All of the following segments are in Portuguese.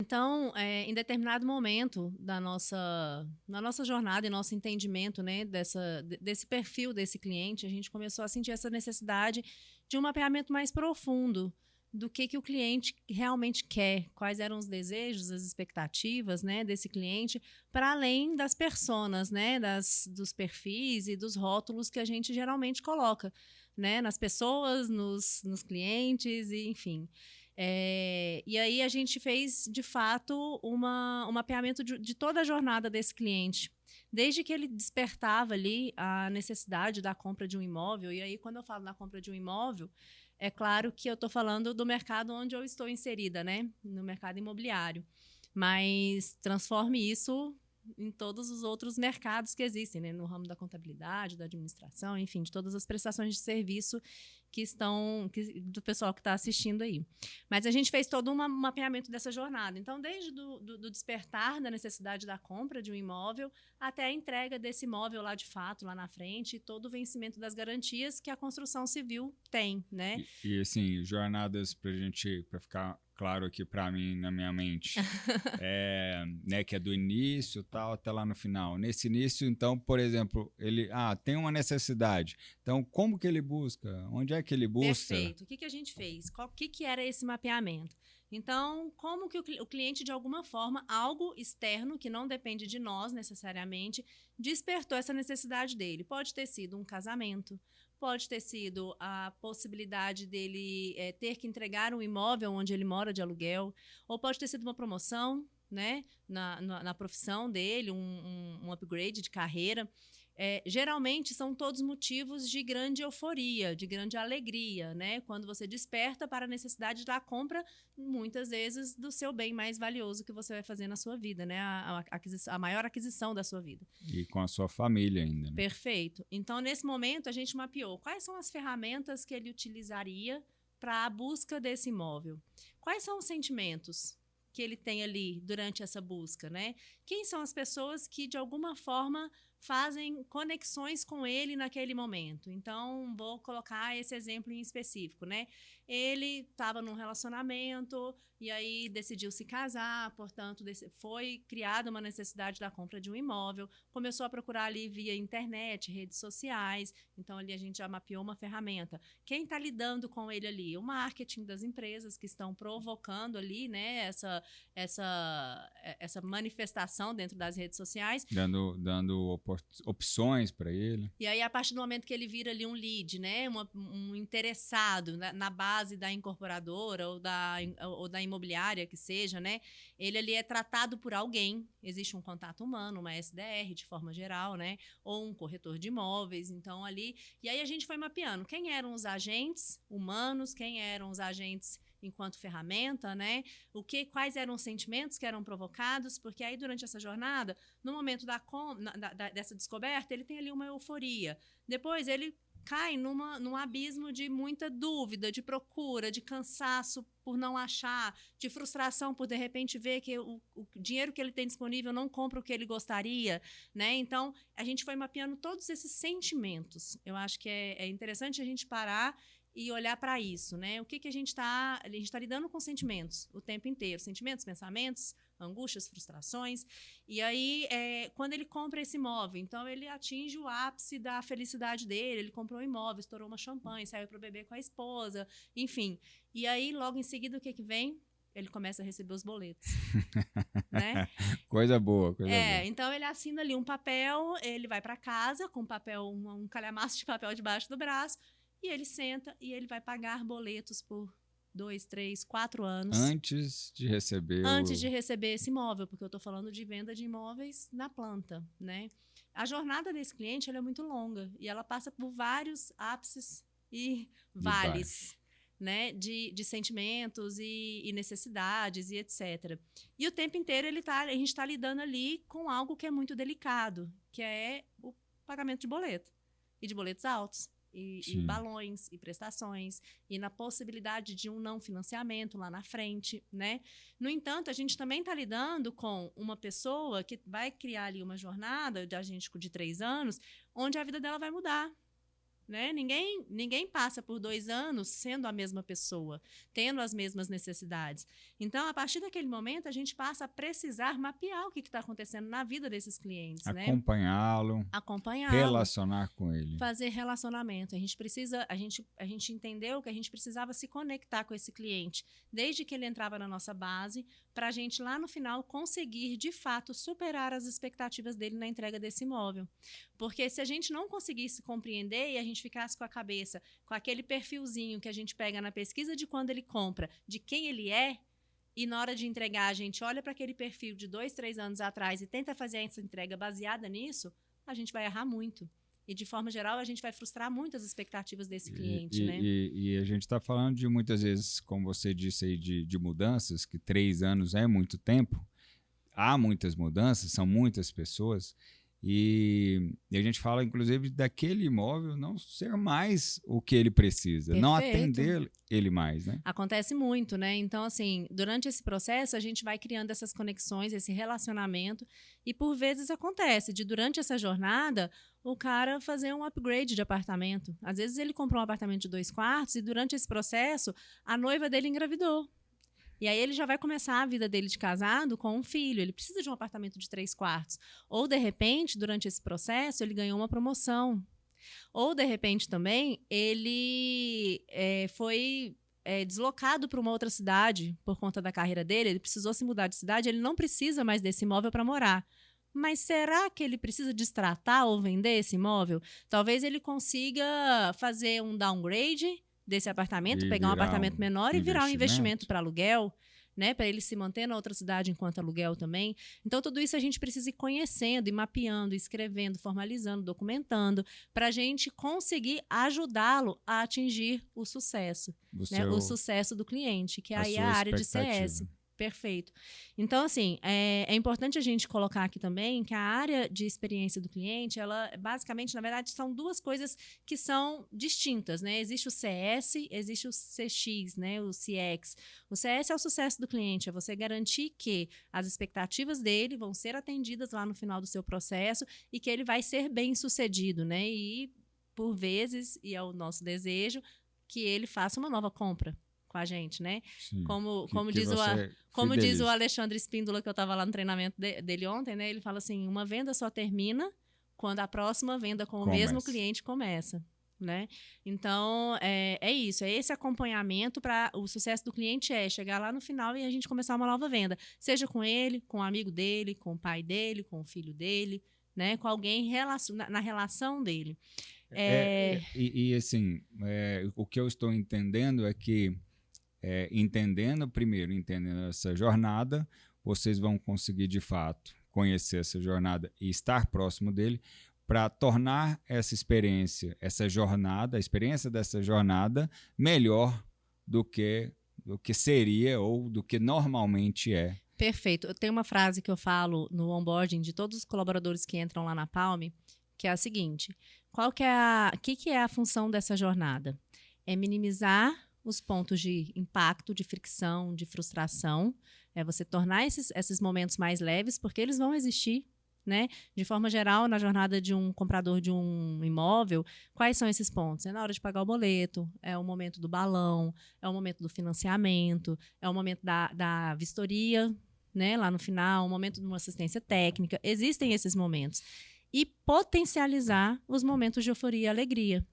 Então, em determinado momento na nossa jornada e nosso entendimento, né, desse perfil desse cliente, a gente começou a sentir essa necessidade de um mapeamento mais profundo do que o cliente realmente quer, quais eram os desejos, as expectativas, né, desse cliente, para além das personas, né, dos perfis e dos rótulos que a gente geralmente coloca, né, nas pessoas, nos clientes, e enfim. E aí a gente fez, de fato, um mapeamento de toda a jornada desse cliente. Desde que ele despertava ali a necessidade da compra de um imóvel, e aí quando eu falo da compra de um imóvel, é claro que eu estou falando do mercado onde eu estou inserida, né? No mercado imobiliário. Mas transforme isso em todos os outros mercados que existem, né? No ramo da contabilidade, da administração, enfim, de todas as prestações de serviço do pessoal que está assistindo aí. Mas a gente fez todo um mapeamento dessa jornada. Então, desde do despertar da necessidade da compra de um imóvel até a entrega desse imóvel lá de fato, lá na frente, e todo o vencimento das garantias que a construção civil tem, né? Assim, jornadas para ficar claro aqui para mim, na minha mente, né, que é do início tal até lá no final. Nesse início, então, por exemplo, ele tem uma necessidade. Então, como que ele busca? Onde é que ele busca? Perfeito. O que a gente fez? O que era esse mapeamento? Então, como que o cliente, de alguma forma, algo externo, que não depende de nós necessariamente, despertou essa necessidade dele? Pode ter sido um casamento, pode ter sido a possibilidade dele ter que entregar um imóvel onde ele mora de aluguel, ou pode ter sido uma promoção, né, na profissão dele, um upgrade de carreira. Geralmente são todos motivos de grande euforia, de grande alegria, né? Quando você desperta para a necessidade da compra, muitas vezes, do seu bem mais valioso que você vai fazer na sua vida, né? A maior aquisição da sua vida. E com a sua família ainda, né? Perfeito. Então, nesse momento, a gente mapeou quais são as ferramentas que ele utilizaria para a busca desse imóvel. Quais são os sentimentos que ele tem ali durante essa busca, né? Quem são as pessoas que, de alguma forma, fazem conexões com ele naquele momento? Então, vou colocar esse exemplo em específico, né? Ele estava num relacionamento e aí decidiu se casar, portanto, foi criada uma necessidade da compra de um imóvel, começou a procurar ali via internet, redes sociais, então ali a gente já mapeou uma ferramenta. Quem está lidando com ele ali? O marketing das empresas que estão provocando ali, né, essa manifestação dentro das redes sociais. Dando opções para ele. E aí, a partir do momento que ele vira ali um lead, né, um interessado na base da incorporadora ou da imobiliária que seja, né, ele ali é tratado por alguém. Existe um contato humano, uma SDR de forma geral, né, ou um corretor de imóveis. Então, ali... E aí a gente foi mapeando quem eram os agentes humanos, quem eram os agentes enquanto ferramenta, né? Quais eram os sentimentos que eram provocados, porque aí durante essa jornada, no momento dessa descoberta, ele tem ali uma euforia. Depois ele cai num abismo de muita dúvida, de procura, de cansaço por não achar, de frustração por de repente ver que o dinheiro que ele tem disponível não compra o que ele gostaria, né? Então, a gente foi mapeando todos esses sentimentos. Eu acho que é interessante a gente parar e olhar para isso, né? O que a gente está lidando com sentimentos o tempo inteiro, sentimentos, pensamentos, angústias, frustrações. E aí, quando ele compra esse imóvel, então ele atinge o ápice da felicidade dele, ele comprou um imóvel, estourou uma champanhe, saiu para beber com a esposa, enfim. E aí, logo em seguida, o que vem? Ele começa a receber os boletos, né? Coisa boa, coisa boa. Então ele assina ali um papel, ele vai para casa com um calhamaço de papel debaixo do braço, e ele senta e ele vai pagar boletos por 2, 3, 4 anos. Antes de receber esse imóvel, porque eu estou falando de venda de imóveis na planta, né? A jornada desse cliente ela é muito longa e ela passa por vários ápices e vales, né? De sentimentos e necessidades e etc. E o tempo inteiro a gente está lidando ali com algo que é muito delicado, que é o pagamento de boleto e de boletos altos. E balões, e prestações, e na possibilidade de um não financiamento lá na frente, né? No entanto, a gente também está lidando com uma pessoa que vai criar ali uma jornada de agente de 3 anos, onde a vida dela vai mudar. né? Ninguém passa por 2 anos sendo a mesma pessoa, tendo as mesmas necessidades. Então, a partir daquele momento, a gente passa a precisar mapear o que está acontecendo na vida desses clientes, né? Acompanhá-lo, relacionar com ele. Fazer relacionamento. A gente entendeu que a gente precisava se conectar com esse cliente, desde que ele entrava na nossa base, para a gente lá no final conseguir, de fato, superar as expectativas dele na entrega desse imóvel. Porque se a gente não conseguisse compreender e a gente ficasse com a cabeça, com aquele perfilzinho que a gente pega na pesquisa de quando ele compra, de quem ele é, e na hora de entregar a gente olha para aquele perfil de 2, 3 anos atrás e tenta fazer essa entrega baseada nisso, a gente vai errar muito. E, de forma geral, a gente vai frustrar muito as expectativas desse cliente, né? E a gente está falando de, muitas vezes, como você disse aí, de mudanças, que 3 anos é muito tempo. Há muitas mudanças, são muitas pessoas. E a gente fala, inclusive, daquele imóvel não ser mais o que ele precisa, Perfeito. Não atender ele mais, né? Acontece muito, né? Então, assim, durante esse processo, a gente vai criando essas conexões, esse relacionamento, e por vezes acontece de, durante essa jornada, o cara fazer um upgrade de apartamento. Às vezes ele comprou um apartamento de 2 quartos e durante esse processo, a noiva dele engravidou. E aí ele já vai começar a vida dele de casado com um filho. Ele precisa de um apartamento de 3 quartos. Ou, de repente, durante esse processo, ele ganhou uma promoção. Ou, de repente, também, ele foi deslocado para uma outra cidade por conta da carreira dele. Ele precisou se mudar de cidade. Ele não precisa mais desse imóvel para morar. Mas será que ele precisa destratar ou vender esse imóvel? Talvez ele consiga fazer um downgrade desse apartamento, pegar um apartamento menor e virar um investimento para aluguel, né, para ele se manter na outra cidade enquanto aluguel também. Então, tudo isso a gente precisa ir conhecendo, e mapeando, escrevendo, formalizando, documentando, para a gente conseguir ajudá-lo a atingir o sucesso, né, o sucesso do cliente, que aí é a área de CS. Perfeito. Então, assim, é importante a gente colocar aqui também que a área de experiência do cliente, ela basicamente, na verdade, são 2 coisas que são distintas, né? Existe o CS, existe o CX, né? O CX. O CS é o sucesso do cliente, é você garantir que as expectativas dele vão ser atendidas lá no final do seu processo e que ele vai ser bem sucedido, né? E, por vezes, e é o nosso desejo, que ele faça uma nova compra com a gente, né? Sim, como diz o Alexandre Espíndola, que eu estava lá no treinamento dele ontem, né? Ele fala assim, uma venda só termina quando a próxima venda com o mesmo cliente começa, né? Então, é isso, é esse acompanhamento para o sucesso do cliente chegar lá no final e a gente começar uma nova venda, seja com ele, com o amigo dele, com o pai dele, com o filho dele, né? Com alguém na relação dele. Assim, o que eu estou entendendo é que entendendo essa jornada, vocês vão conseguir, de fato, conhecer essa jornada e estar próximo dele para tornar essa experiência, a experiência dessa jornada melhor do que seria ou do que normalmente é. Perfeito. Eu tenho uma frase que eu falo no onboarding de todos os colaboradores que entram lá na Palme, que é a seguinte: que é a função dessa jornada? É minimizar os pontos de impacto, de fricção, de frustração, é você tornar esses momentos mais leves, porque eles vão existir, né? De forma geral, na jornada de um comprador de um imóvel, quais são esses pontos? É na hora de pagar o boleto, é o momento do balão, é o momento do financiamento, é o momento da vistoria, né? Lá no final, o momento de uma assistência técnica. Existem esses momentos. E potencializar os momentos de euforia e alegria.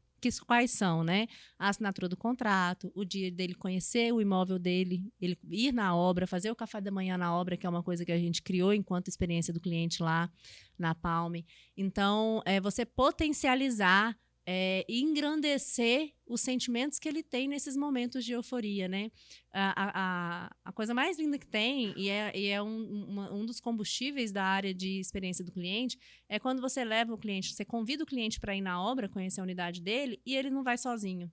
Quais são, né? A assinatura do contrato, o dia dele conhecer o imóvel dele, ele ir na obra, fazer o café da manhã na obra, que é uma coisa que a gente criou enquanto experiência do cliente lá na Palme. Então, você potencializar e engrandecer os sentimentos que ele tem nesses momentos de euforia, né? A coisa mais linda que tem, e é um dos combustíveis da área de experiência do cliente, é quando você leva o cliente, você convida o cliente para ir na obra, conhecer a unidade dele, e ele não vai sozinho.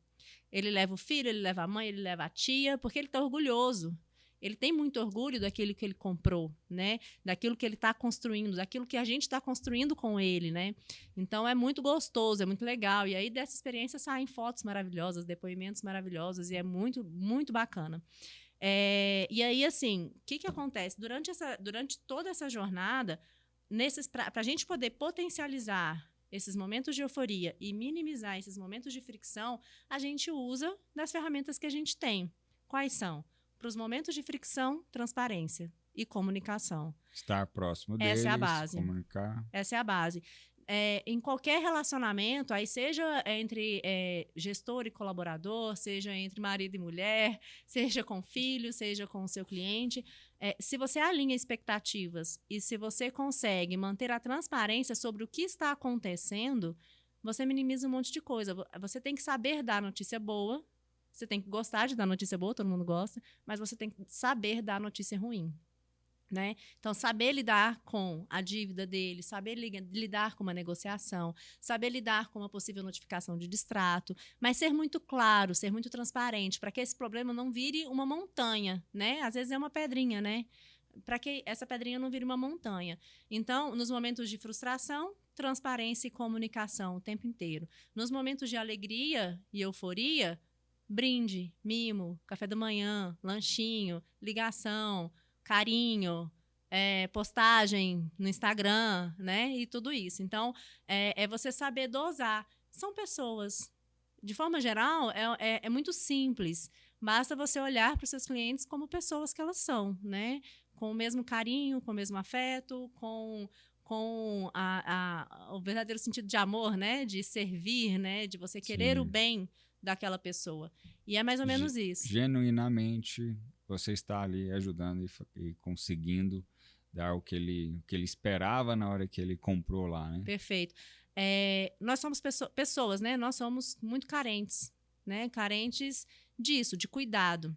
Ele leva o filho, ele leva a mãe, ele leva a tia, porque ele está orgulhoso. Ele tem muito orgulho daquilo que ele comprou, né? Daquilo que ele está construindo, daquilo que a gente está construindo com ele, né? Então, é muito gostoso, é muito legal. E aí, dessa experiência, saem fotos maravilhosas, depoimentos maravilhosos, e é muito, muito bacana. E aí, assim, o que acontece? Durante toda essa jornada, para a gente poder potencializar esses momentos de euforia e minimizar esses momentos de fricção, a gente usa das ferramentas que a gente tem. Quais são? Para os momentos de fricção, transparência e comunicação. Estar próximo Essa é a deles, base. comunicar. Essa é a base. Em qualquer relacionamento, aí seja entre gestor e colaborador, seja entre marido e mulher, seja com filho, seja com o seu cliente, se você alinha expectativas e se você consegue manter a transparência sobre o que está acontecendo, você minimiza um monte de coisa. Você tem que saber dar notícia boa, você tem que gostar de dar notícia boa, todo mundo gosta, mas você tem que saber dar notícia ruim. Né? Então, saber lidar com a dívida dele, saber lidar com uma negociação, saber lidar com uma possível notificação de distrato, mas ser muito claro, ser muito transparente, para que esse problema não vire uma montanha, né? Às vezes é uma pedrinha, né? Para que essa pedrinha não vire uma montanha. Então, nos momentos de frustração, transparência e comunicação o tempo inteiro. Nos momentos de alegria e euforia, brinde, mimo, café da manhã, lanchinho, ligação, carinho, postagem no Instagram, né? E tudo isso. Então, é você saber dosar. São pessoas. De forma geral, é muito simples. Basta você olhar para os seus clientes como pessoas que elas são, né? Com o mesmo carinho, com o mesmo afeto, com o verdadeiro sentido de amor, né? De servir, né? De você querer o bem daquela pessoa. E é mais ou menos isso. Genuinamente, você está ali ajudando e conseguindo dar o que ele esperava na hora que ele comprou lá, né? Perfeito. Nós somos pessoas, né? Nós somos muito carentes, né? Carentes disso, de cuidado.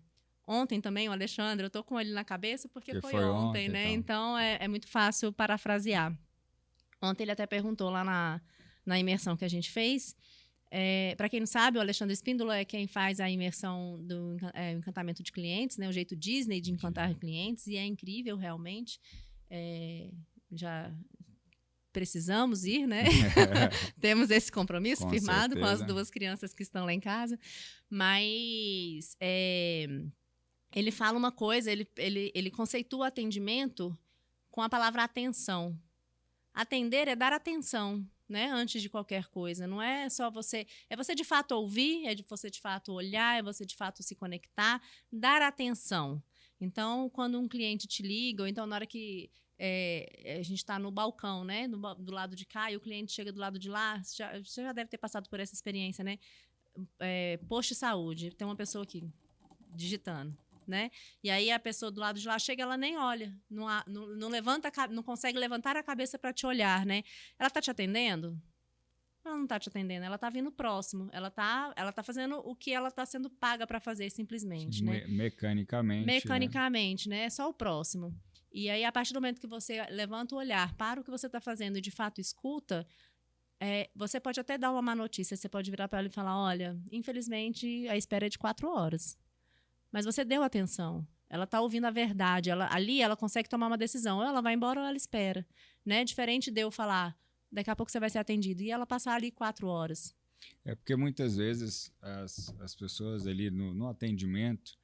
Ontem também, o Alexandre, eu tô com ele na cabeça porque foi ontem, né? Então, é muito fácil parafrasear. Ontem ele até perguntou lá na imersão que a gente fez. Para quem não sabe, o Alexandre Espíndola é quem faz a imersão do encantamento de clientes, né? O jeito Disney de encantar clientes, e é incrível realmente. Já precisamos ir, né? Temos esse compromisso com firmado certeza. Com as 2 crianças que estão lá em casa. Mas ele fala uma coisa, ele conceitua atendimento com a palavra atenção. Atender é dar atenção, né, antes de qualquer coisa. Não é só você... É você, de fato, ouvir, é de você, de fato, olhar, é você, de fato, se conectar, dar atenção. Então, quando um cliente te liga, ou então na hora que a gente está no balcão, né, do lado de cá, e o cliente chega do lado de lá, você já deve ter passado por essa experiência, né? Posto de saúde, tem uma pessoa aqui digitando, né? E aí a pessoa do lado de lá chega, ela nem olha, não levanta, não consegue levantar a cabeça para te olhar, né? Ela tá te atendendo? Ela não tá te atendendo, ela tá vindo próximo, ela tá fazendo o que ela tá sendo paga para fazer, simplesmente, né? Mecanicamente, né? É só o próximo. E aí, a partir do momento que você levanta o olhar para o que você está fazendo e de fato escuta, você pode até dar uma má notícia, você pode virar para ela e falar, olha, infelizmente a espera é de 4 horas. Mas você deu atenção, ela está ouvindo a verdade, ali ela consegue tomar uma decisão, ou ela vai embora ou ela espera, né? Diferente de eu falar, daqui a pouco você vai ser atendido, e ela passar ali 4 horas. Porque muitas vezes as pessoas ali no atendimento,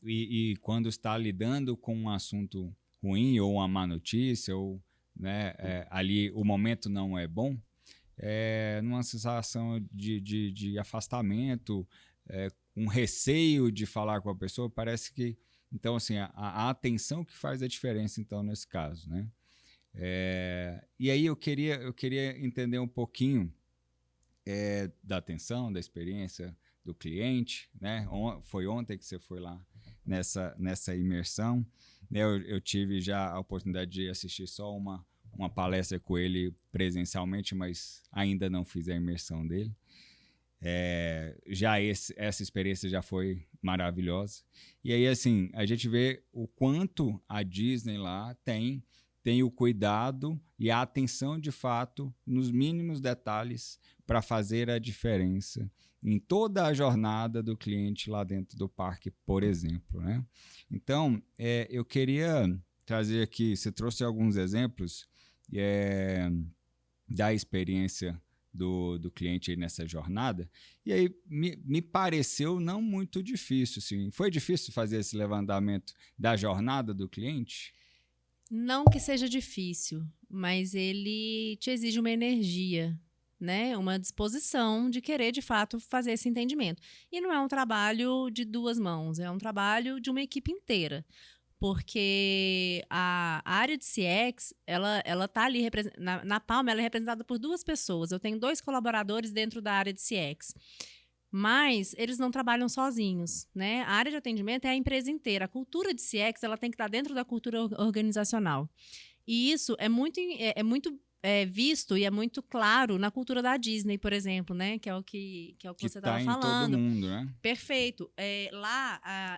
e quando está lidando com um assunto ruim ou uma má notícia, ou né, ali o momento não é bom, numa sensação de afastamento, um receio de falar com a pessoa, parece que... Então, assim, a atenção que faz a diferença, então, nesse caso, né? E aí eu queria entender um pouquinho da atenção, da experiência do cliente, né? Foi ontem que você foi lá nessa imersão, né? Eu tive já a oportunidade de assistir só uma palestra com ele presencialmente, mas ainda não fiz a imersão dele. Essa experiência já foi maravilhosa. E aí, assim, a gente vê o quanto a Disney lá tem o cuidado e a atenção, de fato, nos mínimos detalhes para fazer a diferença em toda a jornada do cliente lá dentro do parque, por exemplo, né? Então, eu queria trazer aqui, você trouxe alguns exemplos da experiência do cliente aí nessa jornada, e aí me pareceu não muito difícil, assim. Foi difícil fazer esse levantamento da jornada do cliente? Não que seja difícil, mas ele te exige uma energia, né? Uma disposição de querer, de fato, fazer esse entendimento. E não é um trabalho de duas mãos, é um trabalho de uma equipe inteira. Porque a área de CX, ela tá ali, na Palma, ela é representada por duas pessoas. Eu tenho 2 colaboradores dentro da área de CX. Mas eles não trabalham sozinhos, né? A área de atendimento é a empresa inteira. A cultura de CX, ela tem que estar dentro da cultura organizacional. E isso é muito visto e é muito claro na cultura da Disney, por exemplo, né? Que é o que você estava tá em todo falando. mundo, né? Perfeito.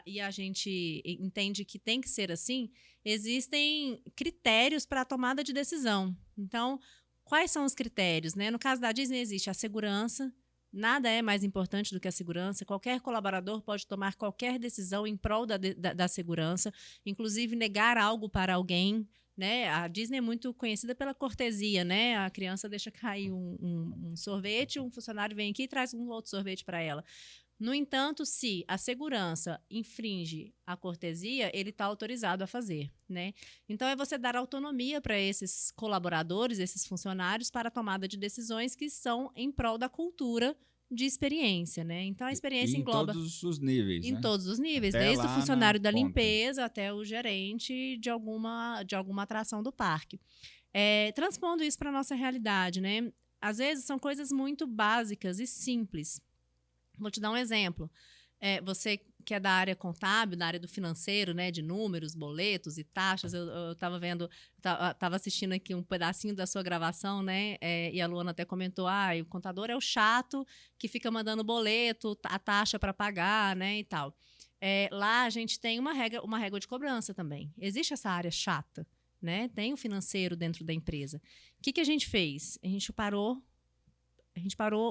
E a gente entende que tem que ser assim, existem critérios para a tomada de decisão. Então, quais são os critérios, né? No caso da Disney, existe a segurança. Nada é mais importante do que a segurança. Qualquer colaborador pode tomar qualquer decisão em prol da segurança, inclusive negar algo para alguém. Né? A Disney é muito conhecida pela cortesia, né? A criança deixa cair um sorvete, um funcionário vem aqui e traz um outro sorvete para ela. No entanto, se a segurança infringe a cortesia, ele está autorizado a fazer, né? Então, é você dar autonomia para esses colaboradores, esses funcionários, para a tomada de decisões que são em prol da cultura de experiência, né? Então, a experiência E em engloba todos os níveis, em né? todos os níveis, Até desde o lá na funcionário da ponta. limpeza até o gerente de alguma atração do parque. Transpondo isso para a nossa realidade, né? Às vezes são coisas muito básicas e simples. Vou te dar um exemplo. Você que é da área contábil, da área do financeiro, né, de números, boletos e taxas, eu estava vendo, estava assistindo aqui um pedacinho da sua gravação, né, e a Luana até comentou, o contador é o chato que fica mandando boleto, a taxa para pagar, né, e tal. Lá a gente tem uma régua de cobrança também. Existe essa área chata, né, tem o financeiro dentro da empresa. O que a gente fez? A gente parou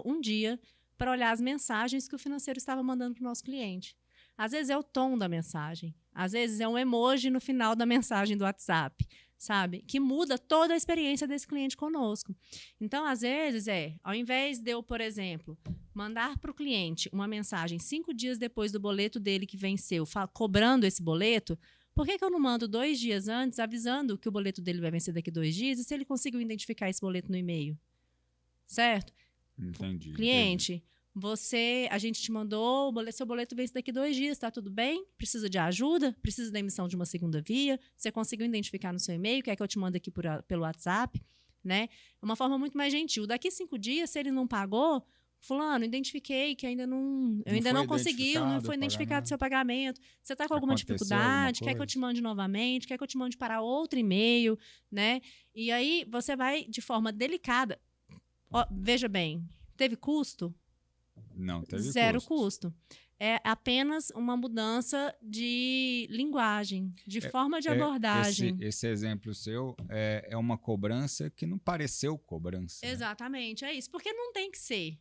um dia para olhar as mensagens que o financeiro estava mandando para o nosso cliente. Às vezes é o tom da mensagem, às vezes é um emoji no final da mensagem do WhatsApp, sabe? Que muda toda a experiência desse cliente conosco. Então, às vezes, ao invés de eu, por exemplo, mandar para o cliente uma mensagem 5 dias depois do boleto dele que venceu, cobrando esse boleto, por que eu não mando 2 dias antes avisando que o boleto dele vai vencer daqui 2 dias e se ele conseguiu identificar esse boleto no e-mail? Certo? Entendi. Cliente, a gente te mandou, seu boleto vence daqui 2 dias, tá tudo bem? Precisa de ajuda? Precisa da emissão de uma segunda via? Você conseguiu identificar no seu e-mail? Quer que eu te mande aqui pelo WhatsApp? Né? É uma forma muito mais gentil. Daqui 5 dias, se ele não pagou, fulano, identifiquei que ainda não conseguiu, não foi identificado o seu pagamento. Você está com alguma dificuldade? Quer que eu te mande novamente? Quer que eu te mande para outro e-mail? Né? E aí, você vai, de forma delicada. Veja bem, teve custo? Não teve Zero custo. É apenas uma mudança de linguagem, de forma de abordagem. Esse exemplo seu é uma cobrança que não pareceu cobrança. Exatamente, é isso. Porque não tem que ser,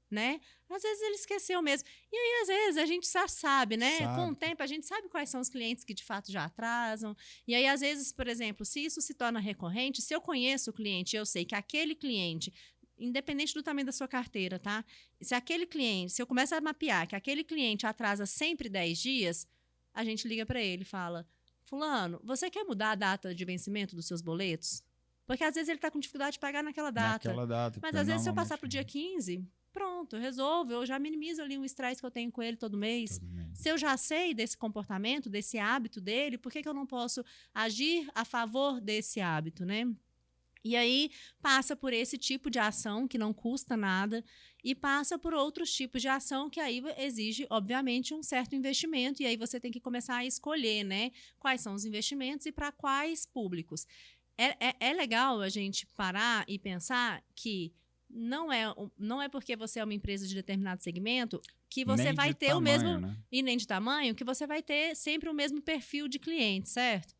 né? Às vezes ele esqueceu mesmo. E aí, às vezes, a gente já sabe, né? Com o tempo, a gente sabe quais são os clientes que, de fato, já atrasam. E aí, às vezes, por exemplo, se isso se torna recorrente, se eu conheço o cliente, eu sei que aquele cliente, independente do tamanho da sua carteira, tá? Se eu começar a mapear que aquele cliente atrasa sempre 10 dias, a gente liga para ele e fala, fulano, você quer mudar a data de vencimento dos seus boletos? Porque às vezes ele está com dificuldade de pagar naquela data. Mas às vezes se eu passar para o dia 15, pronto, eu resolvo, eu já minimizo ali o estresse que eu tenho com ele todo mês. Se eu já sei desse comportamento, desse hábito dele, por que eu não posso agir a favor desse hábito, né? E aí passa por esse tipo de ação que não custa nada e passa por outros tipos de ação que aí exige, obviamente, um certo investimento. E aí você tem que começar a escolher, né, quais são os investimentos e para quais públicos. É legal a gente parar e pensar que não é porque você é uma empresa de determinado segmento que você vai ter o mesmo, né? E nem de tamanho, que você vai ter sempre o mesmo perfil de cliente, certo?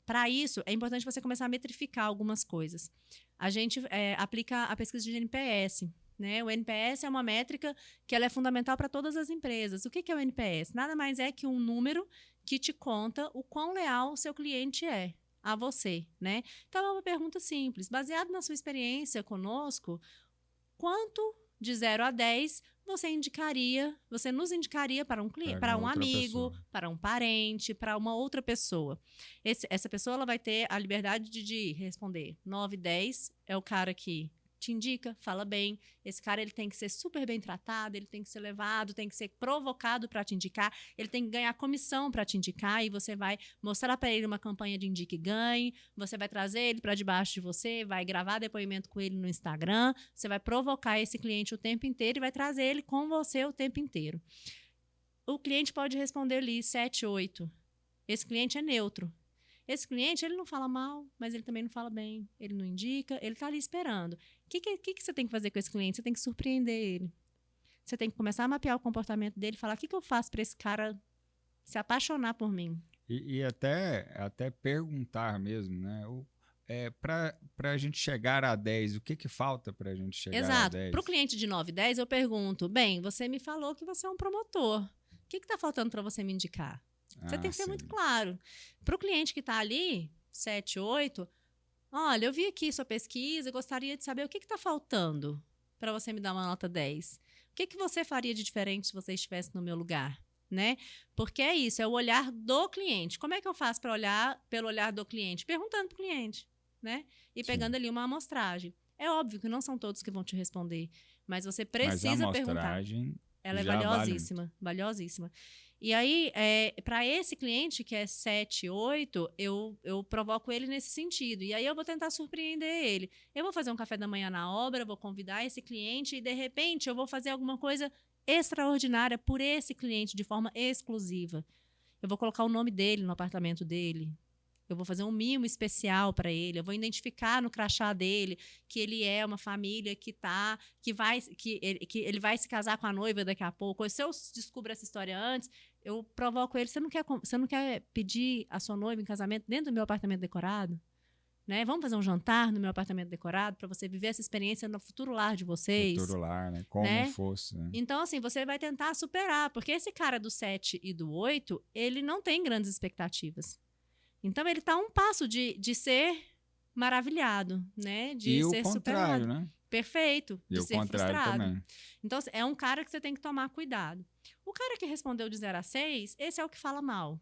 Para isso, é importante você começar a metrificar algumas coisas. A gente aplica a pesquisa de NPS. Né? O NPS é uma métrica que ela é fundamental para todas as empresas. O que é o NPS? Nada mais é que um número que te conta o quão leal o seu cliente é a você. Né? Então, é uma pergunta simples. Baseado na sua experiência conosco, quanto de 0 a 10 você nos indicaria para um cliente, Para para um outra amigo, pessoa. para um parente, para uma outra pessoa. Essa pessoa ela vai ter a liberdade de responder. 9, 10 é o cara que te indica, fala bem. Esse cara ele tem que ser super bem tratado, ele tem que ser levado, tem que ser provocado para te indicar, ele tem que ganhar comissão para te indicar e você vai mostrar para ele uma campanha de indique e ganhe, você vai trazer ele para debaixo de você, vai gravar depoimento com ele no Instagram, você vai provocar esse cliente o tempo inteiro e vai trazer ele com você o tempo inteiro. O cliente pode responder ali 7, 8. Esse cliente é neutro. Esse cliente, ele não fala mal, mas ele também não fala bem. Ele não indica, ele está ali esperando. O que você tem que fazer com esse cliente? Você tem que surpreender ele. Você tem que começar a mapear o comportamento dele, falar o que eu faço para esse cara se apaixonar por mim. E até perguntar mesmo, né? Para a gente chegar a 10, o que falta para a gente chegar a 10? Exato. Para o cliente de 9, 10, eu pergunto, bem, você me falou que você é um promotor. O que está faltando para você me indicar? Você tem que ser muito claro. Para o cliente que está ali, 7, 8, olha, eu vi aqui sua pesquisa, gostaria de saber o que está faltando para você me dar uma nota 10. O que você faria de diferente se você estivesse no meu lugar? Né? Porque é isso, é o olhar do cliente. Como é que eu faço para olhar pelo olhar do cliente? Perguntando para o cliente, né? E pegando ali uma amostragem. É óbvio que não são todos que vão te responder, mas você precisa perguntar. Ela é valiosíssima, valiosíssima. E aí, para esse cliente que é 7, 8, eu provoco ele nesse sentido. E aí eu vou tentar surpreender ele. Eu vou fazer um café da manhã na obra, vou convidar esse cliente e, de repente, eu vou fazer alguma coisa extraordinária por esse cliente, de forma exclusiva. Eu vou colocar o nome dele no apartamento dele. Eu vou fazer um mimo especial para ele. Eu vou identificar no crachá dele que ele é uma família que ele vai se casar com a noiva daqui a pouco. Ou se eu descubro essa história antes, eu provoco ele. Você não quer pedir a sua noiva em casamento dentro do meu apartamento decorado? Né? Vamos fazer um jantar no meu apartamento decorado para você viver essa experiência no futuro lar de vocês. Futuro lar, né? Como fosse. Né? Então, assim, você vai tentar superar. Porque esse cara do 7 e do 8, ele não tem grandes expectativas. Então, ele está a um passo de ser maravilhado, né? De ser superado. Né? Perfeito. E de o ser contrário frustrado. Também. Então, é um cara que você tem que tomar cuidado. O cara que respondeu de 0 a 6, esse é o que fala mal.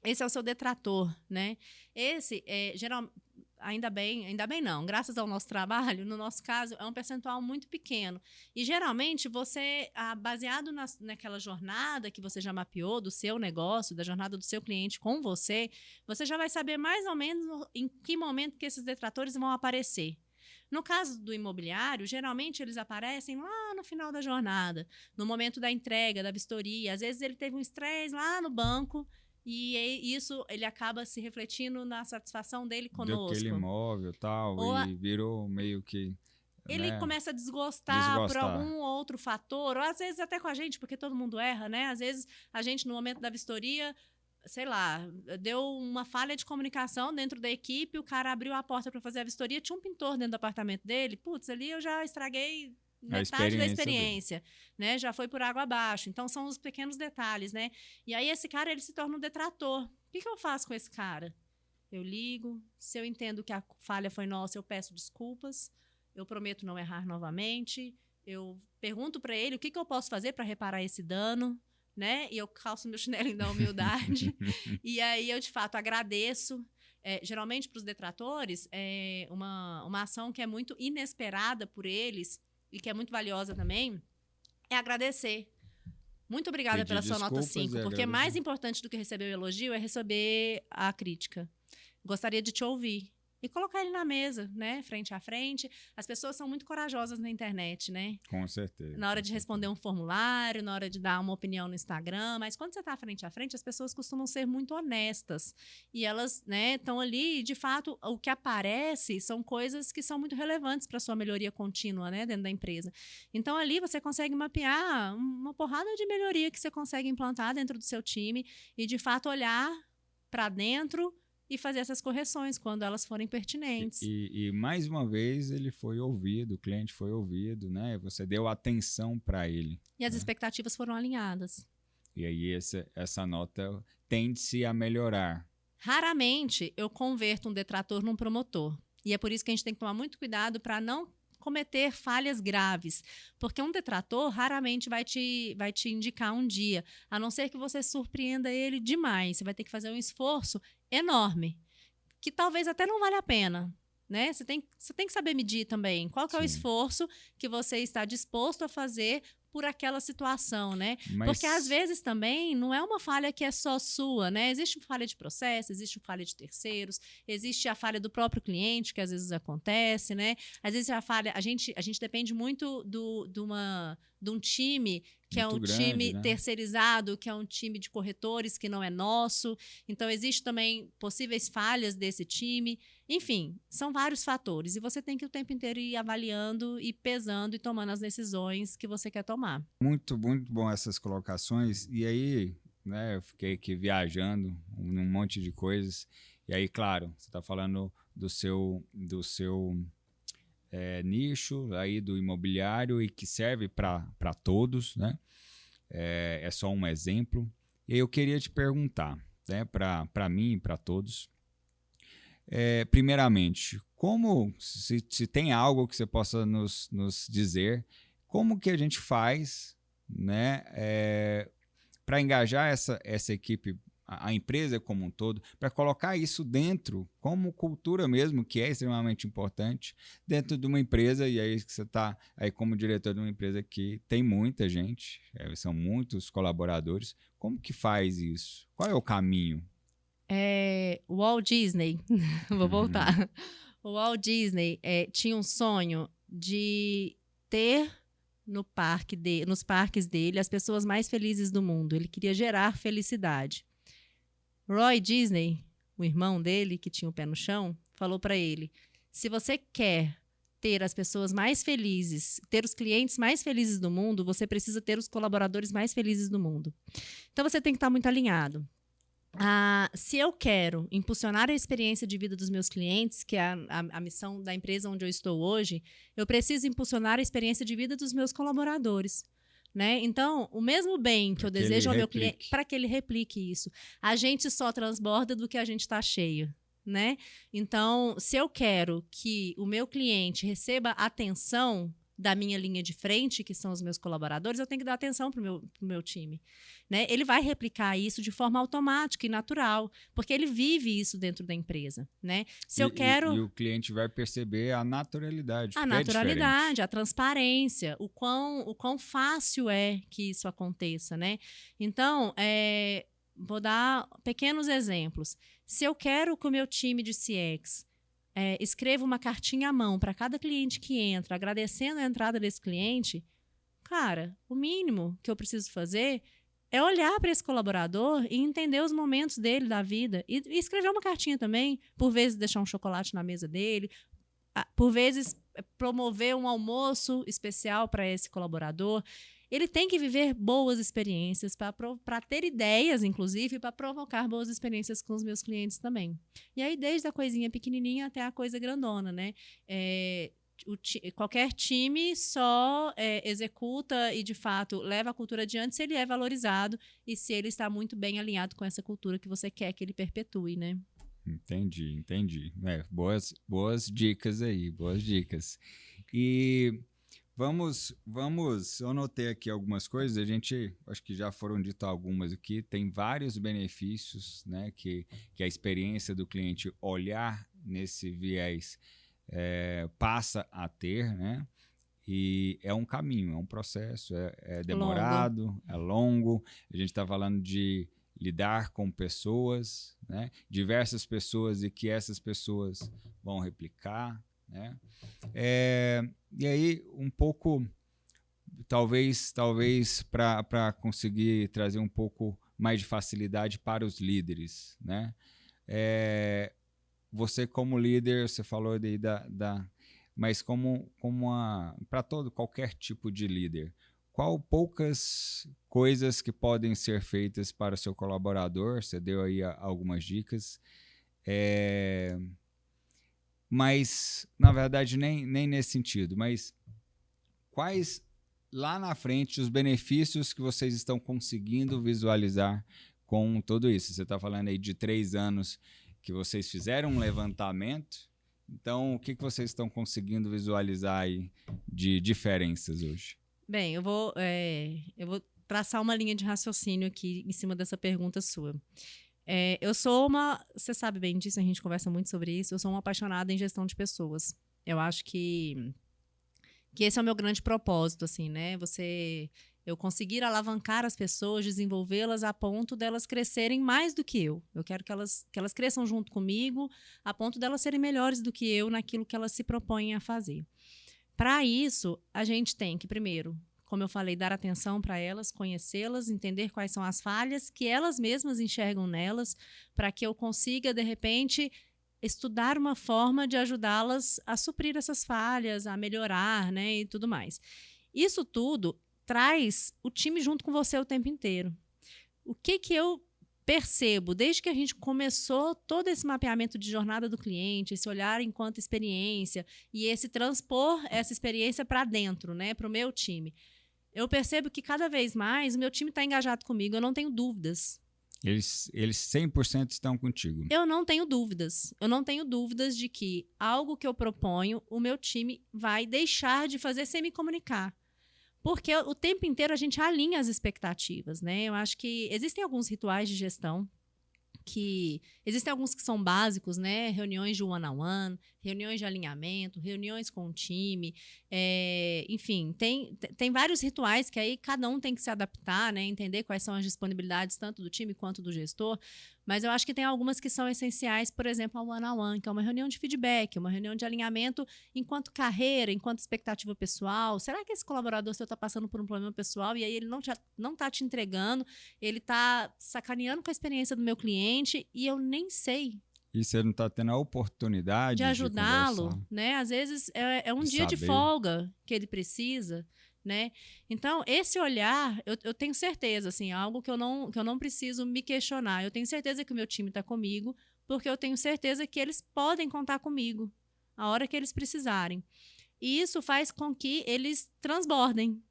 Esse é o seu detrator, né? Esse, geralmente, ainda bem não, graças ao nosso trabalho, no nosso caso, é um percentual muito pequeno. E, geralmente, você, baseado naquela jornada que você já mapeou do seu negócio, da jornada do seu cliente com você já vai saber mais ou menos em que momento que esses detratores vão aparecer. No caso do imobiliário, geralmente eles aparecem lá no final da jornada, no momento da entrega, da vistoria. Às vezes ele teve um estresse lá no banco, e isso ele acaba se refletindo na satisfação dele conosco. Daquele imóvel e tal, e virou meio que... Ele começa a desgostar por algum outro fator, ou às vezes até com a gente, porque todo mundo erra, né? Às vezes a gente, no momento da vistoria, sei lá, deu uma falha de comunicação dentro da equipe, o cara abriu a porta para fazer a vistoria, tinha um pintor dentro do apartamento dele, putz, ali eu já estraguei metade da experiência, né? Já foi por água abaixo. Então, são os pequenos detalhes, né? E aí, esse cara, ele se torna um detrator. O que eu faço com esse cara? Eu ligo, se eu entendo que a falha foi nossa, eu peço desculpas, eu prometo não errar novamente, eu pergunto para ele o que eu posso fazer para reparar esse dano, né? E eu calço meu chinelo da humildade. E aí, eu, de fato, agradeço. Geralmente, para os detratores, uma ação que é muito inesperada por eles, e que é muito valiosa também, é agradecer. Muito obrigada pela sua nota 5, porque mais importante do que receber o elogio é receber a crítica. Gostaria de te ouvir. E colocar ele na mesa, né? Frente a frente. As pessoas são muito corajosas na internet, né? Com certeza. Na hora de responder um formulário, na hora de dar uma opinião no Instagram. Mas quando você está frente a frente, as pessoas costumam ser muito honestas. E elas, né, estão ali, de fato, o que aparece são coisas que são muito relevantes para a sua melhoria contínua, né, dentro da empresa. Então, ali você consegue mapear uma porrada de melhoria que você consegue implantar dentro do seu time e, de fato, olhar para dentro e fazer essas correções quando elas forem pertinentes. E mais uma vez ele foi ouvido, o cliente foi ouvido, né? Você deu atenção para ele. E as expectativas foram alinhadas. E aí essa nota tende-se a melhorar. Raramente eu converto um detrator num promotor. E é por isso que a gente tem que tomar muito cuidado para não cometer falhas graves, porque um detrator raramente vai te indicar um dia, a não ser que você surpreenda ele demais. Você vai ter que fazer um esforço enorme, que talvez até não valha a pena. Né? Você tem que saber medir também qual que é o esforço que você está disposto a fazer por aquela situação, né? Porque às vezes também não é uma falha que é só sua, né? Existe falha de processo, existe falha de terceiros, existe a falha do próprio cliente, que às vezes acontece, né? Às vezes a falha, a gente depende muito de um time que muito é um grande, time, né? Terceirizado, que é um time de corretores que não é nosso. Então, existe também possíveis falhas desse time. Enfim, são vários fatores. E você tem que o tempo inteiro ir avaliando e pesando e tomando as decisões que você quer tomar. Muito, muito bom essas colocações. E aí, né, eu fiquei aqui viajando num monte de coisas. E aí, claro, você está falando do seu nicho aí do imobiliário e que serve para todos, né? É só um exemplo. E eu queria te perguntar, né, para mim e para todos, primeiramente, como, se tem algo que você possa nos dizer, como que a gente faz, né, para engajar essa equipe, a empresa como um todo, para colocar isso dentro, como cultura mesmo, que é extremamente importante, dentro de uma empresa, e aí que você está aí como diretor de uma empresa que tem muita gente, são muitos colaboradores, como que faz isso? Qual é o caminho? O Walt Disney, vou voltar, o Walt Disney tinha um sonho de ter nos parques dele as pessoas mais felizes do mundo, ele queria gerar felicidade. Roy Disney, o irmão dele, que tinha o pé no chão, falou para ele: se você quer ter as pessoas mais felizes, ter os clientes mais felizes do mundo, você precisa ter os colaboradores mais felizes do mundo. Então, você tem que estar muito alinhado. Se eu quero impulsionar a experiência de vida dos meus clientes, que é a missão da empresa onde eu estou hoje, eu preciso impulsionar a experiência de vida dos meus colaboradores. Né? Então, o mesmo bem que eu desejo ao meu cliente, para que ele replique isso. A gente só transborda do que a gente está cheio. Né? Então, se eu quero que o meu cliente receba atenção da minha linha de frente, que são os meus colaboradores, eu tenho que dar atenção para o meu time. Né? Ele vai replicar isso de forma automática e natural, porque ele vive isso dentro da empresa. Né? Se eu quero... E o cliente vai perceber a naturalidade. A naturalidade, a transparência, o quão fácil é que isso aconteça. Né? Então, vou dar pequenos exemplos. Se eu quero que o meu time de CX escreva uma cartinha à mão para cada cliente que entra, agradecendo a entrada desse cliente, cara, o mínimo que eu preciso fazer é olhar para esse colaborador e entender os momentos dele da vida e escrever uma cartinha também, por vezes deixar um chocolate na mesa dele, por vezes promover um almoço especial para esse colaborador. Ele tem que viver boas experiências para ter ideias, inclusive, para provocar boas experiências com os meus clientes também. E aí, desde a coisinha pequenininha até a coisa grandona, né? Qualquer time só executa e, de fato, leva a cultura adiante se ele é valorizado e se ele está muito bem alinhado com essa cultura que você quer que ele perpetue, né? Entendi. Boas dicas aí, boas dicas. E... Vamos, eu anotei aqui algumas coisas, acho que já foram ditas algumas aqui, tem vários benefícios, né, que a experiência do cliente olhar nesse viés passa a ter, né, e é um caminho, é um processo, é demorado, é longo, a gente está falando de lidar com pessoas, né, diversas pessoas e que essas pessoas vão replicar, né, e aí, um pouco, talvez para conseguir trazer um pouco mais de facilidade para os líderes, né? Você como líder, você falou aí mas para qualquer tipo de líder, qual poucas coisas que podem ser feitas para o seu colaborador? Você deu aí algumas dicas. Mas, na verdade, nem nesse sentido. Mas quais, lá na frente, os benefícios que vocês estão conseguindo visualizar com tudo isso? Você está falando aí de 3 anos que vocês fizeram um levantamento Então, o que vocês estão conseguindo visualizar aí de diferenças hoje? Bem, eu vou traçar uma linha de raciocínio aqui em cima dessa pergunta sua. Eu sou você sabe bem disso, a gente conversa muito sobre isso, eu sou uma apaixonada em gestão de pessoas. Eu acho que esse é o meu grande propósito, assim, né? Eu conseguir alavancar as pessoas, desenvolvê-las a ponto delas crescerem mais do que eu. Eu quero que elas cresçam junto comigo, a ponto delas serem melhores do que eu naquilo que elas se propõem a fazer. Para isso, a gente tem que, primeiro, como eu falei, dar atenção para elas, conhecê-las, entender quais são as falhas que elas mesmas enxergam nelas, para que eu consiga, de repente, estudar uma forma de ajudá-las a suprir essas falhas, a melhorar, né, e tudo mais. Isso tudo traz o time junto com você o tempo inteiro. O que eu percebo, desde que a gente começou todo esse mapeamento de jornada do cliente, esse olhar enquanto experiência e esse transpor essa experiência para dentro, né, para o meu time, eu percebo que cada vez mais o meu time está engajado comigo, eu não tenho dúvidas. Eles 100% estão contigo. Eu não tenho dúvidas. Eu não tenho dúvidas de que algo que eu proponho, o meu time vai deixar de fazer sem me comunicar. Porque o tempo inteiro a gente alinha as expectativas, né? Eu acho que existem alguns rituais de gestão existem alguns que são básicos, né? Reuniões de one-on-one, reuniões de alinhamento, reuniões com o time, enfim, tem vários rituais que aí cada um tem que se adaptar, né? Entender quais são as disponibilidades tanto do time quanto do gestor, mas eu acho que tem algumas que são essenciais, por exemplo, a one-on-one, que é uma reunião de feedback, uma reunião de alinhamento enquanto carreira, enquanto expectativa pessoal. Será que esse colaborador seu está passando por um problema pessoal e aí ele não está te entregando, ele está sacaneando com a experiência do meu cliente e eu nem sei. E você não está tendo a oportunidade de ajudá-lo, né? Às vezes é um dia de folga que ele precisa, né? Então, esse olhar, eu tenho certeza, assim, é algo que eu não preciso me questionar. Eu tenho certeza que o meu time está comigo, porque eu tenho certeza que eles podem contar comigo a hora que eles precisarem. E isso faz com que eles transbordem,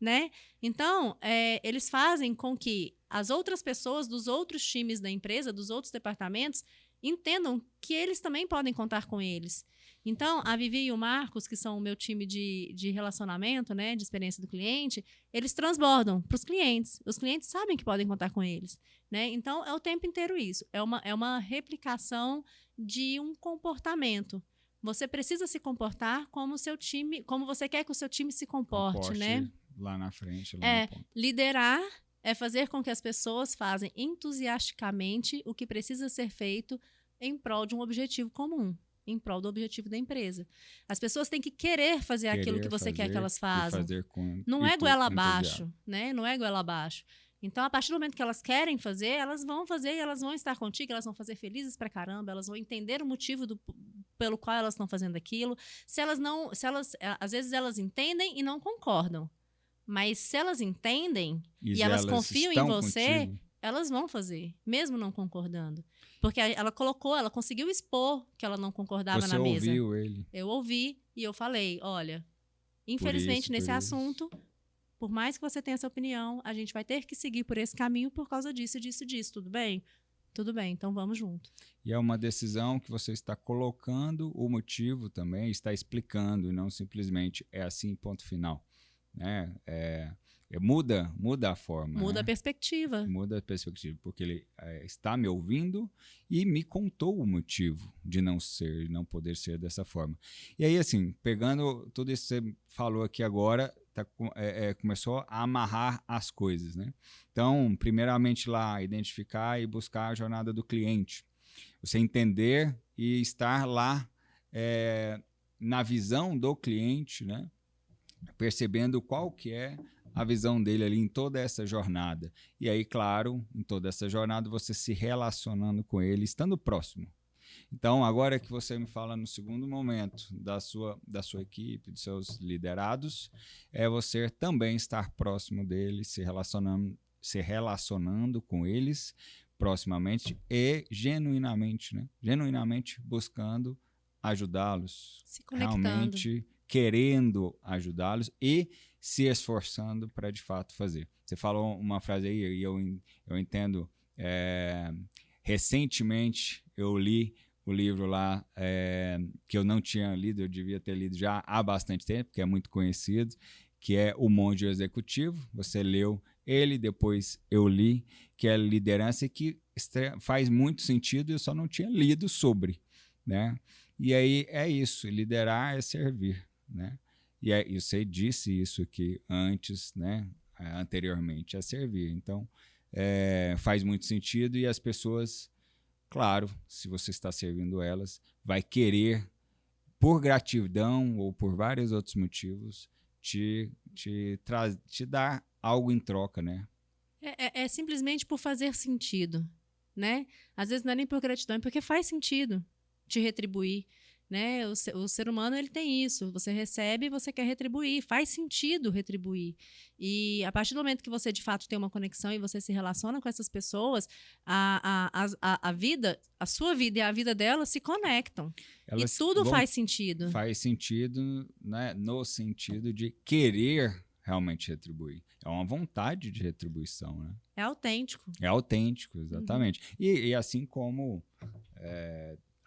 né? Então, eles fazem com que as outras pessoas dos outros times da empresa, dos outros departamentos, entendam que eles também podem contar com eles. Então, a Vivi e o Marcos, que são o meu time de relacionamento, né, de experiência do cliente, eles transbordam para os clientes. Os clientes sabem que podem contar com eles, né? Então, é o tempo inteiro isso. É uma replicação de um comportamento. Você precisa se comportar como o seu time, como você quer que o seu time se comporte, né? Lá na frente, lá na ponta. Liderar é fazer com que as pessoas fazem entusiasticamente o que precisa ser feito em prol de um objetivo comum, em prol do objetivo da empresa. As pessoas têm que querer fazer aquilo que você quer que elas façam. Não é goela abaixo, né? Não é goela abaixo. Então, a partir do momento que elas querem fazer, elas vão fazer e elas vão estar contigo, elas vão fazer felizes pra caramba, elas vão entender o motivo pelo qual elas estão fazendo aquilo. Às vezes elas entendem e não concordam. Mas se elas entendem e elas confiam em você, elas vão fazer, mesmo não concordando. Porque ela conseguiu expor que ela não concordava na mesa. Você ouviu ele. Eu ouvi e eu falei, olha, infelizmente nesse assunto, por mais que você tenha essa opinião, a gente vai ter que seguir por esse caminho por causa disso, disso, disso, tudo bem? Tudo bem, então vamos junto. E é uma decisão que você está colocando o motivo também, está explicando, e não simplesmente é assim, ponto final. Né? Muda a forma. Muda a perspectiva. Muda a perspectiva, porque ele está me ouvindo e me contou o motivo de não poder ser dessa forma. E aí, assim, pegando tudo isso que você falou aqui agora, começou a amarrar as coisas, né? Então, primeiramente lá, identificar e buscar a jornada do cliente. Você entender e estar lá na visão do cliente, né? Percebendo qual que é a visão dele ali em toda essa jornada. E aí, claro, em toda essa jornada, você se relacionando com ele, estando próximo. Então, agora que você me fala no segundo momento da sua equipe, dos seus liderados, é você também estar próximo deles, se relacionando com eles proximamente e genuinamente, né? Genuinamente buscando ajudá-los. Se conectando. Realmente querendo ajudá-los e se esforçando para de fato fazer. Você falou uma frase aí e eu entendo. Recentemente eu li o livro lá que eu não tinha lido, eu devia ter lido já há bastante tempo, que é muito conhecido, que é O Monge Executivo. Você leu ele, depois eu li, que é liderança e que faz muito sentido, eu só não tinha lido sobre, né? E aí é isso, liderar é servir, né? E você disse isso aqui antes, né? Anteriormente, é servir. Então, faz muito sentido e as pessoas, claro, se você está servindo elas, vai querer, por gratidão ou por vários outros motivos, te dar algo em troca, né? É simplesmente por fazer sentido, né? Às vezes não é nem por gratidão, é porque faz sentido te retribuir, né? O ser humano, ele tem isso. Você recebe e você quer retribuir. Faz sentido retribuir. E a partir do momento que você, de fato, tem uma conexão e você se relaciona com essas pessoas, a vida, a sua vida e a vida delas se conectam. Elas e tudo faz sentido. Faz sentido, né? No sentido de querer realmente retribuir. É uma vontade de retribuição, né? É autêntico. É autêntico, exatamente. E assim como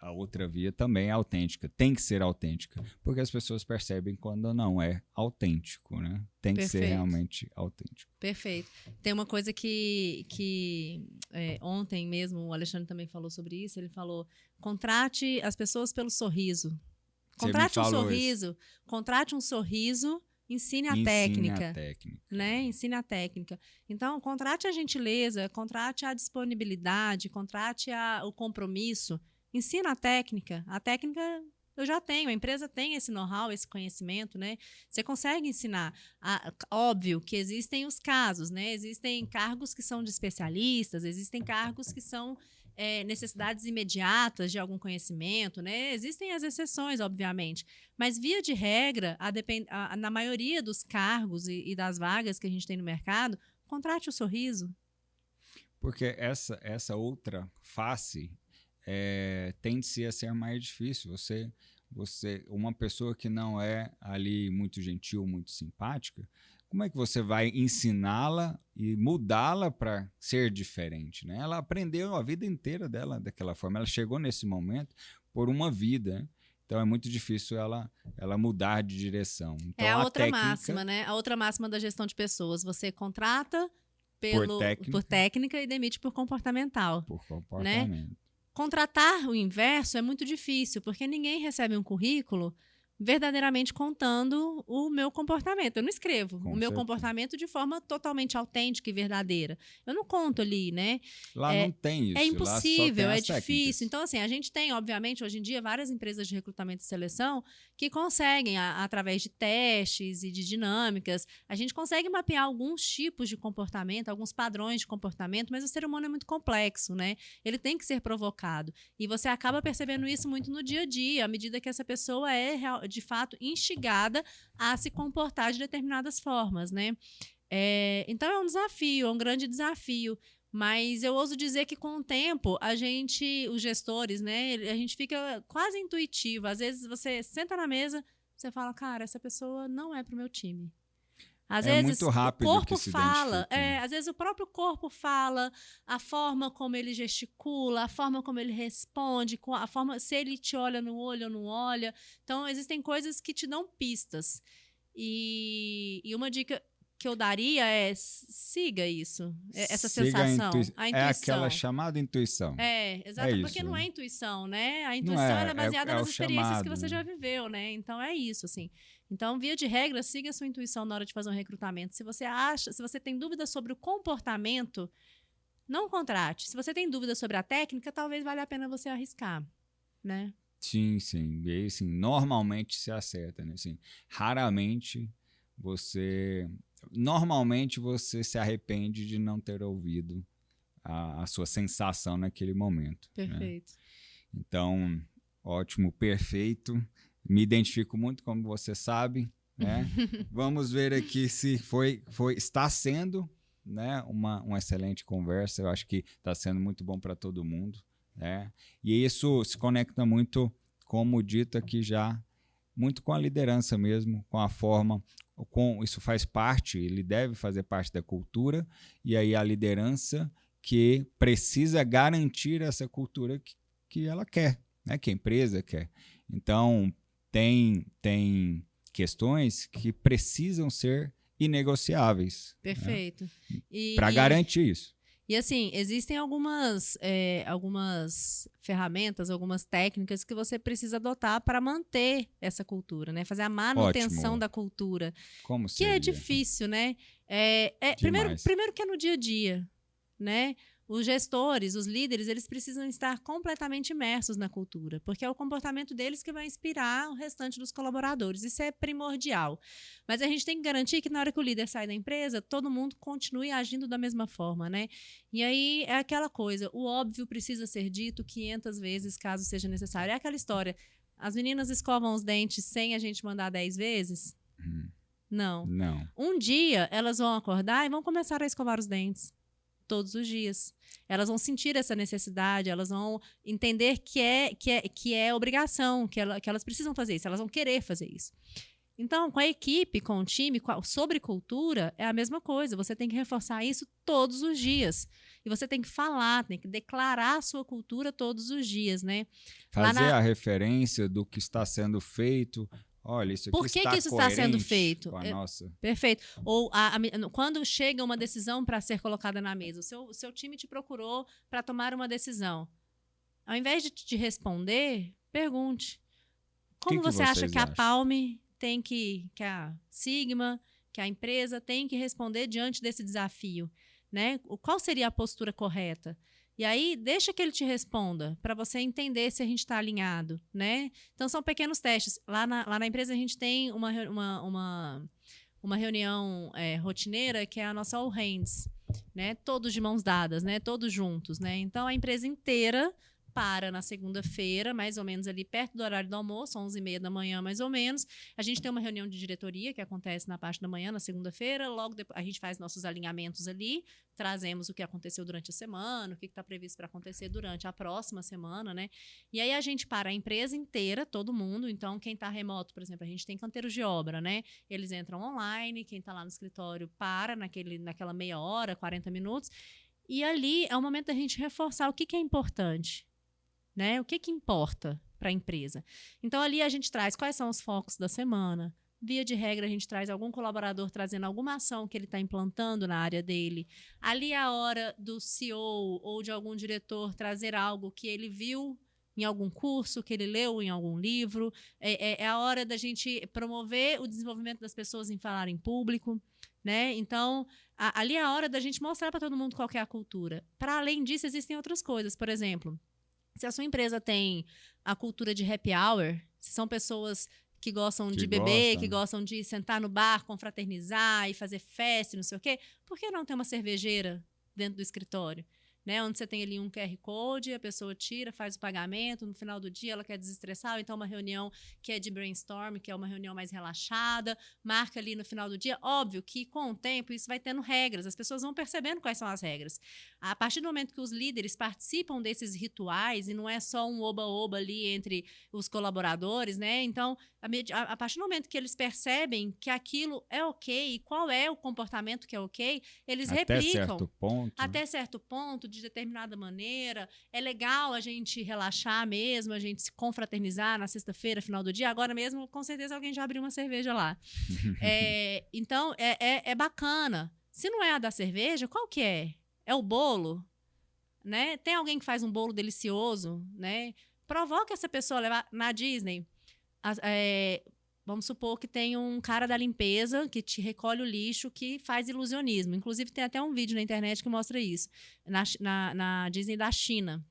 a outra via também é autêntica. Tem que ser autêntica, porque as pessoas percebem quando não é autêntico, né? Tem que ser realmente autêntico. Perfeito. Tem uma coisa que ontem mesmo o Alexandre também falou sobre isso. Ele falou, contrate as pessoas pelo sorriso. Contrate um sorriso. Contrate um sorriso. Ensine a técnica. Né? Ensine a técnica. Então, contrate a gentileza, contrate a disponibilidade, contrate o compromisso. Ensina a técnica. A técnica eu já tenho, a empresa tem esse know-how, esse conhecimento, né? Você consegue ensinar. Óbvio que existem os casos, né? Existem cargos que são de especialistas, existem cargos que são necessidades imediatas de algum conhecimento, né? Existem as exceções, obviamente, mas via de regra, na maioria dos cargos e das vagas que a gente tem no mercado, contrate o sorriso. Porque essa outra face tende a ser mais difícil. Uma pessoa que não é ali muito gentil, muito simpática, como é que você vai ensiná-la e mudá-la para ser diferente, né? Ela aprendeu a vida inteira dela daquela forma. Ela chegou nesse momento por uma vida, né? Então é muito difícil ela mudar de direção. Então, é a outra máxima, né? A outra máxima da gestão de pessoas. Você contrata por técnica e demite por comportamental. Por comportamento. Né? Contratar o inverso é muito difícil, porque ninguém recebe um currículo verdadeiramente contando o meu comportamento. Eu não escrevo o meu comportamento de forma totalmente autêntica e verdadeira. Eu não conto ali, né? Lá não tem isso. É impossível, é difícil. Técnicas. Então, assim, a gente tem, obviamente, hoje em dia, várias empresas de recrutamento e seleção que conseguem, através de testes e de dinâmicas, a gente consegue mapear alguns tipos de comportamento, alguns padrões de comportamento, mas o ser humano é muito complexo, né? Ele tem que ser provocado. E você acaba percebendo isso muito no dia a dia, à medida que essa pessoa é de fato instigada a se comportar de determinadas formas, né? Então é um desafio, é um grande desafio, mas eu ouso dizer que com o tempo os gestores, né, a gente fica quase intuitivo. Às vezes você senta na mesa, você fala, cara, essa pessoa não é pro meu time. Às vezes muito rápido o corpo que se fala, identifica. às vezes o próprio corpo fala, a forma como ele gesticula, a forma como ele responde, a forma se ele te olha no olho ou não olha. Então, existem coisas que te dão pistas. E uma dica que eu daria é siga isso, essa sensação, a intuição. É aquela chamada intuição. Exato, porque não é intuição, né? A intuição ela é baseada nas experiências que você já viveu, né? Então é isso, assim. Então, via de regra, siga a sua intuição na hora de fazer um recrutamento. Se você tem dúvida sobre o comportamento, não contrate. Se você tem dúvida sobre a técnica, talvez valha a pena você arriscar, né? Sim. E assim, normalmente se acerta, né? Assim, normalmente você se arrepende de não ter ouvido a sua sensação naquele momento. Perfeito. Né? Então, ótimo, perfeito. Me identifico muito, como você sabe, né? Vamos ver aqui se está sendo, né, uma excelente conversa. Eu acho que está sendo muito bom para todo mundo, né? E isso se conecta muito, como dito aqui já, muito com a liderança mesmo, com a forma, isso faz parte, ele deve fazer parte da cultura, e aí a liderança que precisa garantir essa cultura que ela quer. né? Que a empresa quer. Então, tem questões que precisam ser inegociáveis. Perfeito. Para garantir isso. E assim, existem algumas ferramentas, algumas técnicas que você precisa adotar para manter essa cultura, né? Fazer a manutenção Ótimo. da cultura. Como que seria? é difícil, né? Primeiro que é no dia a dia, né? Os gestores, os líderes, eles precisam estar completamente imersos na cultura, porque é o comportamento deles que vai inspirar o restante dos colaboradores. Isso é primordial. Mas a gente tem que garantir que na hora que o líder sai da empresa, todo mundo continue agindo da mesma forma, né? E aí é aquela coisa, o óbvio precisa ser dito 500 vezes, caso seja necessário. É aquela história, as meninas escovam os dentes sem a gente mandar 10 vezes? Não. Um dia elas vão acordar e vão começar a escovar os dentes. Todos os dias. Elas vão sentir essa necessidade, elas vão entender que é obrigação, que elas precisam fazer isso, elas vão querer fazer isso. Então, com a equipe, com o time, sobre cultura, é a mesma coisa. Você tem que reforçar isso todos os dias. E você tem que falar, tem que declarar a sua cultura todos os dias, né? Fazer a referência do que está sendo feito. Olha, isso aqui Por que está isso está sendo feito? Com a nossa. Perfeito. Ou quando chega uma decisão para ser colocada na mesa, o seu time te procurou para tomar uma decisão. Ao invés de te responder, pergunte. Como você acha que a Palm tem que a Sigma, que a empresa tem que responder diante desse desafio? Né? Qual seria a postura correta? E aí, deixa que ele te responda, para você entender se a gente está alinhado, né? Então, são pequenos testes. Lá na empresa, a gente tem uma reunião rotineira, que é a nossa All Hands, né? Todos de mãos dadas, né? Todos juntos, né? Então, a empresa inteira para na segunda-feira, mais ou menos ali perto do horário do almoço, 11h30 da manhã, mais ou menos. A gente tem uma reunião de diretoria que acontece na parte da manhã, na segunda-feira. Logo depois, a gente faz nossos alinhamentos ali, trazemos o que aconteceu durante a semana, o que está previsto para acontecer durante a próxima semana, né? E aí a gente para a empresa inteira, todo mundo. Então, quem está remoto, por exemplo, a gente tem canteiros de obra, né? Eles entram online, quem está lá no escritório para naquela meia hora, 40 minutos. E ali é o momento da gente reforçar o que é importante. Né? O que importa para a empresa? Então, ali a gente traz quais são os focos da semana. Via de regra, a gente traz algum colaborador trazendo alguma ação que ele está implantando na área dele. Ali é a hora do CEO ou de algum diretor trazer algo que ele viu em algum curso, que ele leu em algum livro. É a hora da gente promover o desenvolvimento das pessoas em falar em público. Né? Então, ali é a hora da gente mostrar para todo mundo qual que é a cultura. Para além disso, existem outras coisas. Por exemplo, se a sua empresa tem a cultura de happy hour, se são pessoas que gostam de beber, que gostam de sentar no bar, confraternizar e fazer festa, não sei o quê, por que não ter uma cervejeira dentro do escritório? Né, onde você tem ali um QR Code, a pessoa tira, faz o pagamento, no final do dia ela quer desestressar, ou então uma reunião que é de brainstorm, que é uma reunião mais relaxada, marca ali no final do dia. Óbvio que com o tempo isso vai tendo regras, as pessoas vão percebendo quais são as regras. A partir do momento que os líderes participam desses rituais, e não é só um oba-oba ali entre os colaboradores, né? Então, a partir do momento que eles percebem que aquilo é ok, e qual é o comportamento que é ok, eles replicam. Até certo ponto, de determinada maneira. É legal a gente relaxar mesmo, a gente se confraternizar na sexta-feira, final do dia. Agora mesmo, com certeza, alguém já abriu uma cerveja lá. Então, é bacana. Se não é a da cerveja, qual que é? É o bolo? Né? Tem alguém que faz um bolo delicioso? Né? Provoca essa pessoa a levar na Disney. Vamos supor que tem um cara da limpeza que te recolhe o lixo, que faz ilusionismo. Inclusive, tem até um vídeo na internet que mostra isso, na Disney da China.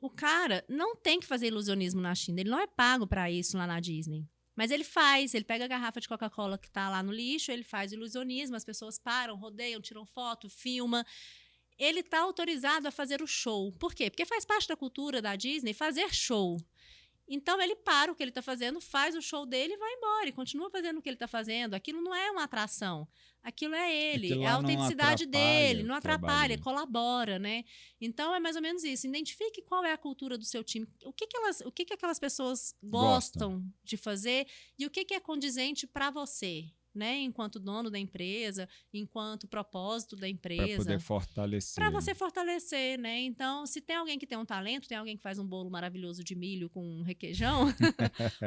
O cara não tem que fazer ilusionismo na China, ele não é pago para isso lá na Disney. Mas ele pega a garrafa de Coca-Cola que está lá no lixo, ele faz ilusionismo, as pessoas param, rodeiam, tiram foto, filma. Ele está autorizado a fazer o show. Por quê? Porque faz parte da cultura da Disney fazer show. Então, ele para o que ele está fazendo, faz o show dele e vai embora. E continua fazendo o que ele está fazendo. Aquilo não é uma atração. Aquilo é ele. É a autenticidade dele. Não atrapalha, colabora, né? Então, é mais ou menos isso. Identifique qual é a cultura do seu time. O que aquelas pessoas gostam de fazer e o que é condizente para você. né? Enquanto dono da empresa, enquanto propósito da Para empresa. poder fortalecer. Para você fortalecer, né? Então, se tem alguém que tem um talento, tem alguém que faz um bolo maravilhoso de milho com requeijão,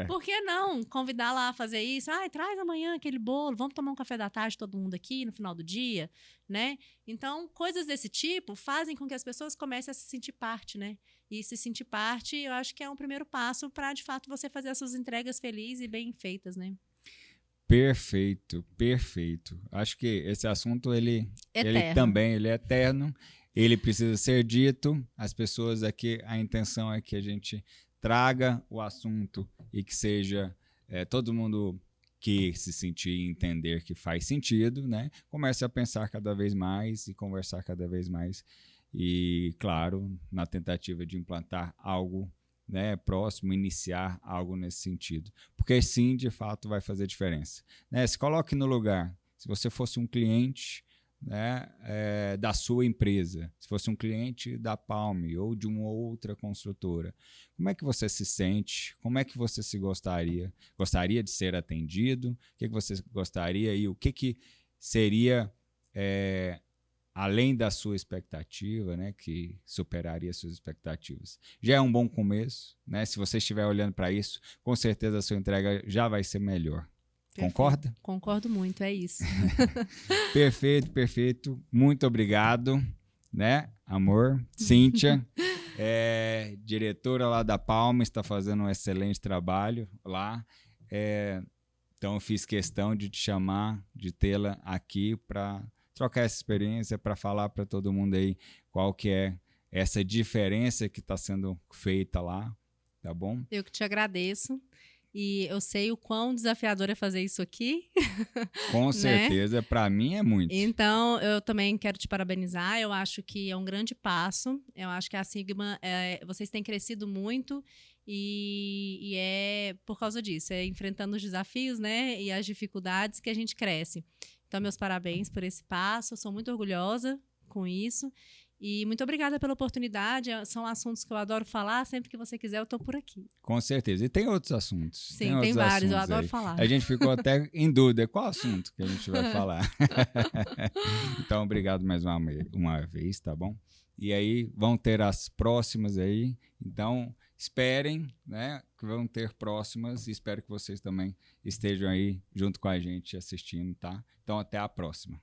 por que não convidar lá a fazer isso? Ai, traz amanhã aquele bolo, vamos tomar um café da tarde todo mundo aqui no final do dia, né? Então, coisas desse tipo fazem com que as pessoas comecem a se sentir parte, né? E se sentir parte, eu acho que é um primeiro passo para, de fato, você fazer as suas entregas felizes e bem feitas, né? Perfeito, perfeito. Acho que esse assunto, ele também ele é eterno, ele precisa ser dito. As pessoas aqui, a intenção é que a gente traga o assunto e que seja todo mundo que se sentir e entender que faz sentido, né? Comece a pensar cada vez mais e conversar cada vez mais. E, claro, na tentativa de implantar algo, né, próximo, iniciar algo nesse sentido. Porque sim, de fato, vai fazer diferença. Né? Se coloque no lugar. Se você fosse um cliente, né, da sua empresa, se fosse um cliente da Palme ou de uma outra construtora, como é que você se sente? Como é que você se gostaria? Gostaria de ser atendido? O que você gostaria e o que seria... além da sua expectativa, né, que superaria suas expectativas. Já é um bom começo, né? Se você estiver olhando para isso, com certeza a sua entrega já vai ser melhor. Perfeito. Concorda? Concordo muito, é isso. Perfeito, perfeito. Muito obrigado, né, amor? Cíntia, diretora lá da Palma, está fazendo um excelente trabalho lá. Então, eu fiz questão de te chamar, de tê-la aqui para trocar essa experiência, para falar para todo mundo aí qual que é essa diferença que está sendo feita lá, tá bom? Eu que te agradeço. E eu sei o quão desafiador é fazer isso aqui. Com certeza, né? Para mim é muito. Então, eu também quero te parabenizar. Eu acho que é um grande passo. Eu acho que a Sigma, vocês têm crescido muito e é por causa disso. É enfrentando os desafios, né, e as dificuldades que a gente cresce. Então, meus parabéns por esse passo. Eu sou muito orgulhosa com isso. E muito obrigada pela oportunidade. São assuntos que eu adoro falar. Sempre que você quiser, eu estou por aqui. Com certeza. E tem outros assuntos. Sim, tem vários. Eu adoro falar. A gente ficou até em dúvida. Qual assunto que a gente vai falar? Então, obrigado mais uma vez, tá bom? E aí, vão ter as próximas aí. Então, esperem, né? Que vão ter próximas. E espero que vocês também estejam aí junto com a gente assistindo, tá? Então, até a próxima.